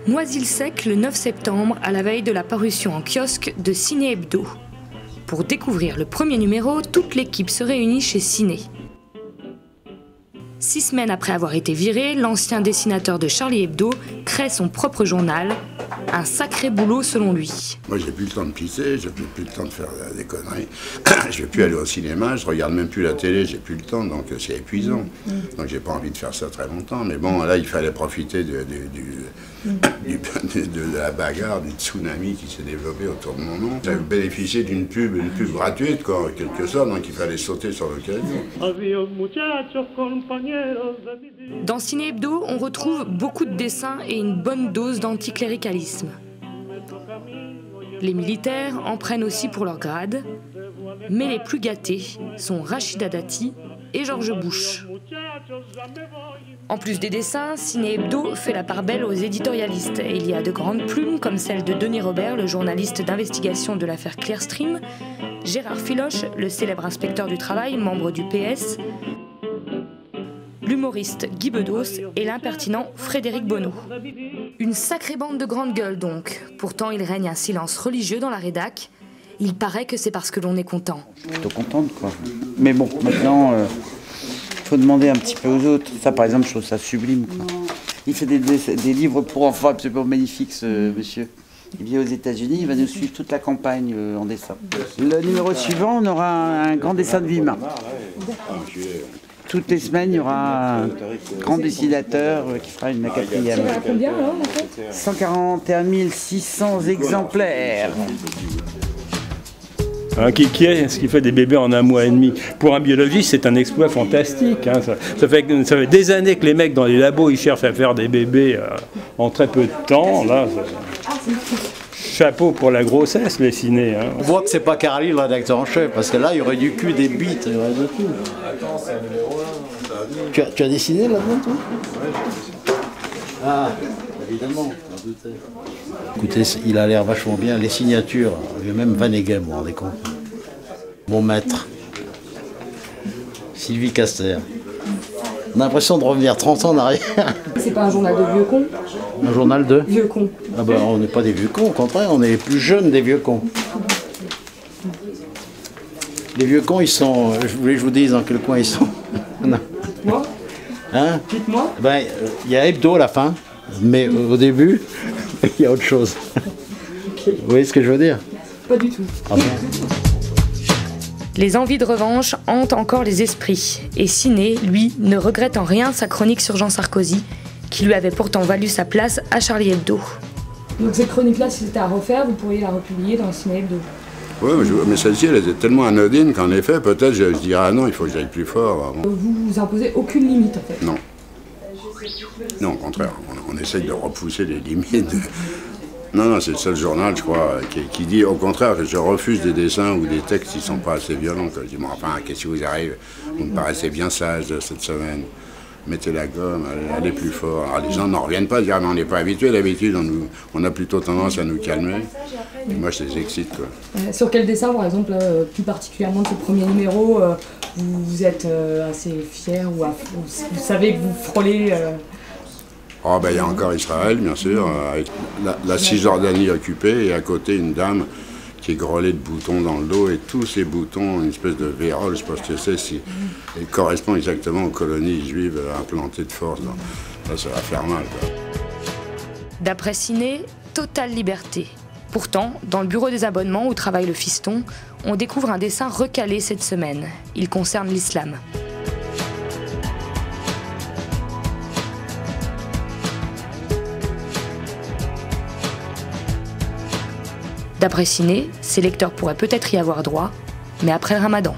Noisy-le-Sec le 9 septembre, à la veille de la parution en kiosque de Ciné Hebdo. Pour découvrir le premier numéro, toute l'équipe se réunit chez Ciné. 6 semaines après avoir été viré, l'ancien dessinateur de Charlie Hebdo crée son propre journal. Un sacré boulot selon lui. Moi j'ai plus le temps de pisser, j'ai plus le temps de faire des conneries. Je vais plus aller au cinéma, je regarde même plus la télé, j'ai plus le temps, donc c'est épuisant. Donc j'ai pas envie de faire ça très longtemps. Mais bon, là il fallait profiter de la bagarre, du tsunami qui s'est développé autour de mon nom. J'avais bénéficié d'une pub gratuite, quoi, en quelque sorte, donc il fallait sauter sur l'occasion. Dans Ciné Hebdo, on retrouve beaucoup de dessins et une bonne dose d'anticléricalisme. Les militaires en prennent aussi pour leur grade, mais les plus gâtés sont Rachida Dati et George Bush. En plus des dessins, Ciné Hebdo fait la part belle aux éditorialistes. Et il y a de grandes plumes comme celle de Denis Robert, le journaliste d'investigation de l'affaire Clearstream, Gérard Filoche, le célèbre inspecteur du travail, membre du PS, l'humoriste Guy Bedos et l'impertinent Frédéric Bonneau. Une sacrée bande de grandes gueules donc. Pourtant, il règne un silence religieux dans la rédac. Il paraît que c'est parce que l'on est content. Je suis plutôt contente, quoi. Mais bon, maintenant, faut demander un petit peu aux autres. Ça, par exemple, je trouve ça sublime, quoi. Il fait des livres pour enfants absolument magnifiques, ce monsieur. Il vit aux États-Unis, il va nous suivre toute la campagne en dessin. Le numéro suivant, on aura un grand dessin de Villemin. Toutes les semaines, il y aura un grand dessinateur qui fera une quatrième. Ça va combien alors en fait ? 141 600 exemplaires. Hein, qui est-ce qui fait des bébés en 1 mois et demi? Pour un biologiste, c'est un exploit fantastique. Hein. Ça fait des années que les mecs dans les labos ils cherchent à faire des bébés en très peu de temps. Là, chapeau pour la grossesse, les ciné. Hein. On voit que c'est pas Carly le rédacteur en chef, parce que là, il y aurait du cul, des bites, il y aurait de tout. Tu as dessiné là-dedans, toi? Ah, évidemment, j'en doutais. Écoutez, il a l'air vachement bien. Les signatures, il y a même Van Eghem, vous vous rendez compte? Mon maître, Sylvie Caster. On a l'impression de revenir 30 ans en arrière. C'est pas un journal de vieux cons? Un journal de Vieux cons. Ah ben, on n'est pas des vieux cons, au contraire, on est les plus jeunes des vieux cons. Les vieux cons, ils sont... Je voulais que je vous dise dans quel coin ils sont. Non. Moi? Hein? Dites-moi. Ben, il y a Hebdo à la fin, mais au début, il y a autre chose. Okay. Vous voyez ce que je veux dire? Pas du tout. Ah bon? Les envies de revanche hantent encore les esprits. Et Ciné, lui, ne regrette en rien sa chronique sur Jean Sarkozy, qui lui avait pourtant valu sa place à Charlie Hebdo. Donc cette chronique-là, si c'était à refaire, vous pourriez la republier dans Ciné Hebdo. Oui, mais celle-ci, elle était tellement anodine qu'en effet, peut-être je dirais ah non, il faut que j'aille plus fort. Vous vous imposez aucune limite, en fait? Non. Non, au contraire, on essaye de repousser les limites. Non, c'est le seul journal, je crois, qui dit au contraire que je refuse des dessins ou des textes qui ne sont pas assez violents. Je dis, bon, enfin, qu'est-ce qui vous arrive? Vous me paraissez bien sage cette semaine. Mettez la gomme, allez plus fort. Alors, les gens n'en reviennent pas, dire, mais on n'est pas habitué. D'habitude, on a plutôt tendance à nous calmer. Et moi, je les excite, quoi. Sur quel dessin, par exemple, plus particulièrement de ce premier numéro, vous êtes assez fier ou vous savez que vous frôlez Oh, ben, il y a encore Israël, bien sûr, avec la Cisjordanie occupée et à côté une dame qui est grelée de boutons dans le dos et tous ces boutons, une espèce de vérole, je ne sais pas ce que c'est, il correspond exactement aux colonies juives implantées de force. Là, ça va faire mal, quoi. D'après Ciné, totale liberté. Pourtant, dans le bureau des abonnements où travaille le fiston, on découvre un dessin recalé cette semaine. Il concerne l'islam. D'après Ciné, ses lecteurs pourraient peut-être y avoir droit, mais après le Ramadan.